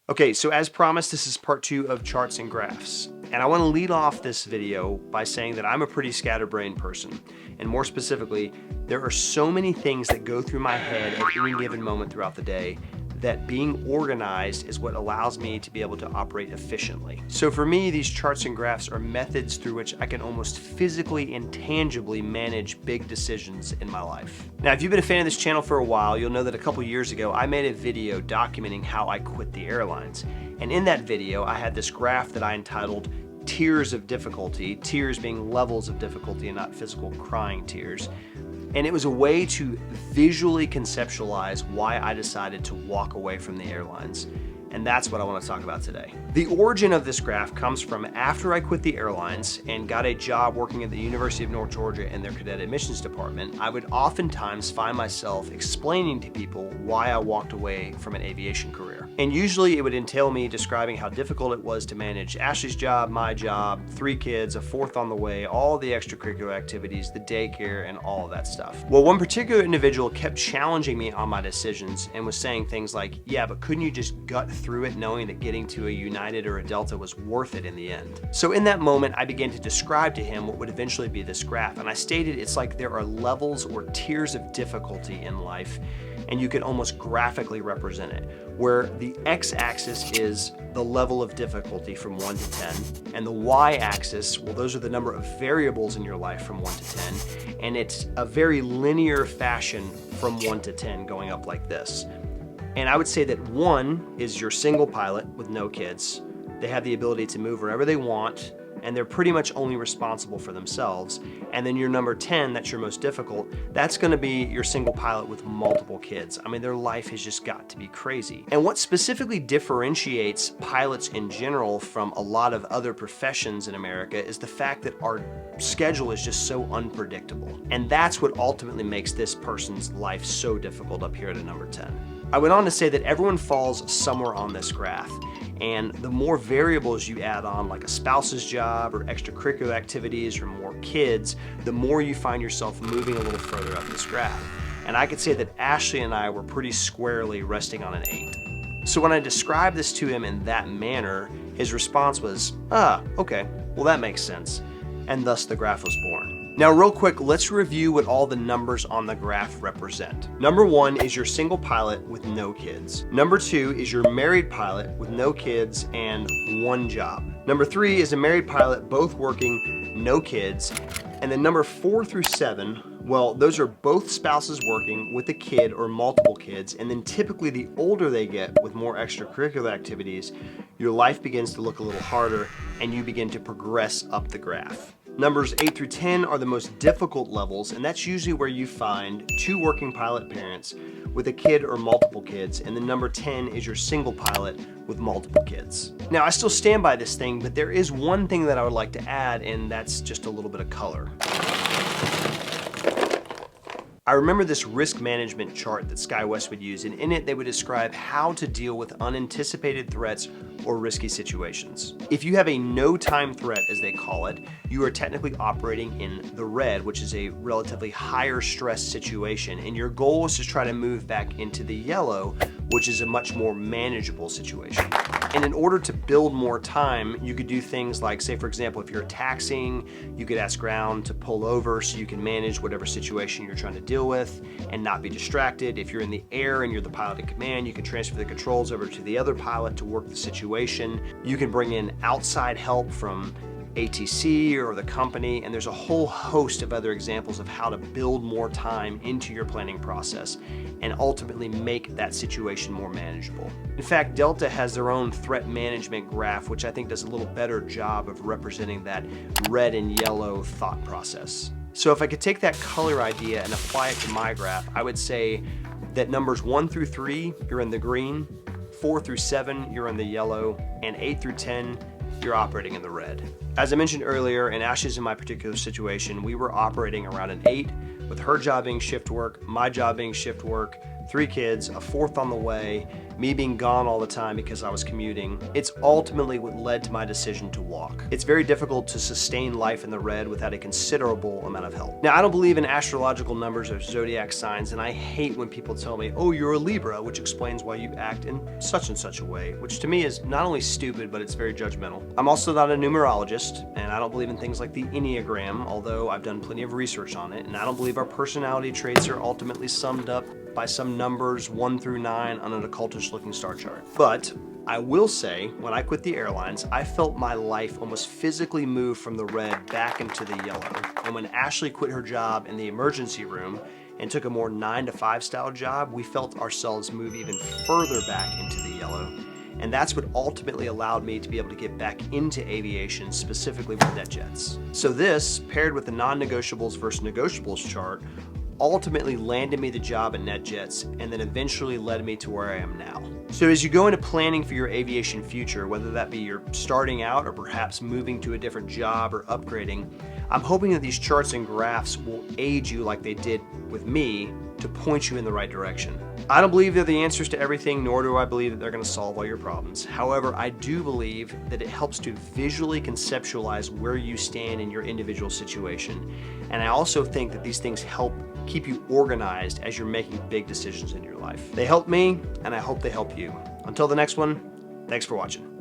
Okay, so as promised, this is part 2 of charts and graphs. And I want to lead off this video by saying that I'm a pretty scatterbrained person. And more specifically, there are so many things that go through my head at any given moment throughout the day that being organized is what allows me to be able to operate efficiently. So for me, these charts and graphs are methods through which I can almost physically and tangibly manage big decisions in my life. Now, if you've been a fan of this channel for a while, you'll know that a couple years ago, I made a video documenting how I quit the airlines. And in that video, I had this graph that I entitled Tiers of Difficulty, tears being levels of difficulty and not physical crying tears. And it was a way to visually conceptualize why I decided to walk away from the airlines. And that's what I want to talk about today. The origin of this graph comes from after I quit the airlines and got a job working at the University of North Georgia in their cadet admissions department. I would oftentimes find myself explaining to people why I walked away from an aviation career. And usually it would entail me describing how difficult it was to manage Ashley's job, my job, 3 kids, a 4th on the way, all the extracurricular activities, the daycare, and all of that stuff. Well, one particular individual kept challenging me on my decisions and was saying things like, yeah, but couldn't you just gut through it knowing that getting to a United or a Delta was worth it in the end? So in that moment, I began to describe to him what would eventually be this graph. And I stated it's like there are levels or tiers of difficulty in life, and you can almost graphically represent it, where the x-axis is the level of difficulty from 1 to 10, and the y-axis, well, those are the number of variables in your life from 1 to 10, and it's a very linear fashion from 1 to 10 going up like this. And I would say that 1 is your single pilot with no kids. They have the ability to move wherever they want, and they're pretty much only responsible for themselves. And then your number 10, that's your most difficult, that's gonna be your single pilot with multiple kids. I mean, their life has just got to be crazy. And what specifically differentiates pilots in general from a lot of other professions in America is the fact that our schedule is just so unpredictable. And that's what ultimately makes this person's life so difficult up here at a number 10. I went on to say that everyone falls somewhere on this graph, and the more variables you add on, like a spouse's job or extracurricular activities or more kids, the more you find yourself moving a little further up this graph. And I could say that Ashley and I were pretty squarely resting on an 8. So when I described this to him in that manner, his response was, okay, well that makes sense. And thus the graph was born. Now real quick, let's review what all the numbers on the graph represent. Number 1 is your single pilot with no kids. Number 2 is your married pilot with no kids and 1 job. Number 3 is a married pilot, both working, no kids. And then number 4 through 7, well, those are both spouses working with a kid or multiple kids. And then typically the older they get with more extracurricular activities, your life begins to look a little harder and you begin to progress up the graph. Numbers 8 through 10 are the most difficult levels, and that's usually where you find 2 working pilot parents with a kid or multiple kids, and then number 10 is your single pilot with multiple kids. Now, I still stand by this thing, but there is one thing that I would like to add, and that's just a little bit of color. I remember this risk management chart that SkyWest would use, and in it they would describe how to deal with unanticipated threats or risky situations. If you have a no-time threat, as they call it, you are technically operating in the red, which is a relatively higher stress situation, and your goal is to try to move back into the yellow, which is a much more manageable situation. And in order to build more time, you could do things like, say for example, if you're taxiing, you could ask ground to pull over so you can manage whatever situation you're trying to deal with and not be distracted. If you're in the air and you're the pilot in command, you can transfer the controls over to the other pilot to work the situation. You can bring in outside help from ATC or the company, and there's a whole host of other examples of how to build more time into your planning process and ultimately make that situation more manageable. In fact, Delta has their own threat management graph, which I think does a little better job of representing that red and yellow thought process. So if I could take that color idea and apply it to my graph, I would say that numbers 1 through 3, you're in the green, 4 through 7, you're in the yellow, and 8 through 10, you're operating in the red. As I mentioned earlier, and Ashley's in my particular situation, we were operating around an 8, with her job being shift work, my job being shift work, 3 kids, a 4th on the way, me being gone all the time because I was commuting. It's ultimately what led to my decision to walk. It's very difficult to sustain life in the red without a considerable amount of help. Now, I don't believe in astrological numbers or zodiac signs, and I hate when people tell me, oh, you're a Libra, which explains why you act in such and such a way, which to me is not only stupid, but it's very judgmental. I'm also not a numerologist, and I don't believe in things like the Enneagram, although I've done plenty of research on it, and I don't believe our personality traits are ultimately summed up by some numbers 1 through 9 on an occultish looking star chart. But I will say, when I quit the airlines, I felt my life almost physically move from the red back into the yellow. And when Ashley quit her job in the emergency room and took a more 9-to-5 style job, we felt ourselves move even further back into the yellow. And that's what ultimately allowed me to be able to get back into aviation, specifically with NetJets. So this, paired with the non-negotiables versus negotiables chart, ultimately landed me the job at NetJets and then eventually led me to where I am now. So as you go into planning for your aviation future, whether that be you're starting out or perhaps moving to a different job or upgrading, I'm hoping that these charts and graphs will aid you like they did with me to point you in the right direction. I don't believe they're the answers to everything, nor do I believe that they're going to solve all your problems. However, I do believe that it helps to visually conceptualize where you stand in your individual situation. And I also think that these things help keep you organized as you're making big decisions in your life. They help me, and I hope they help you. Until the next one, thanks for watching.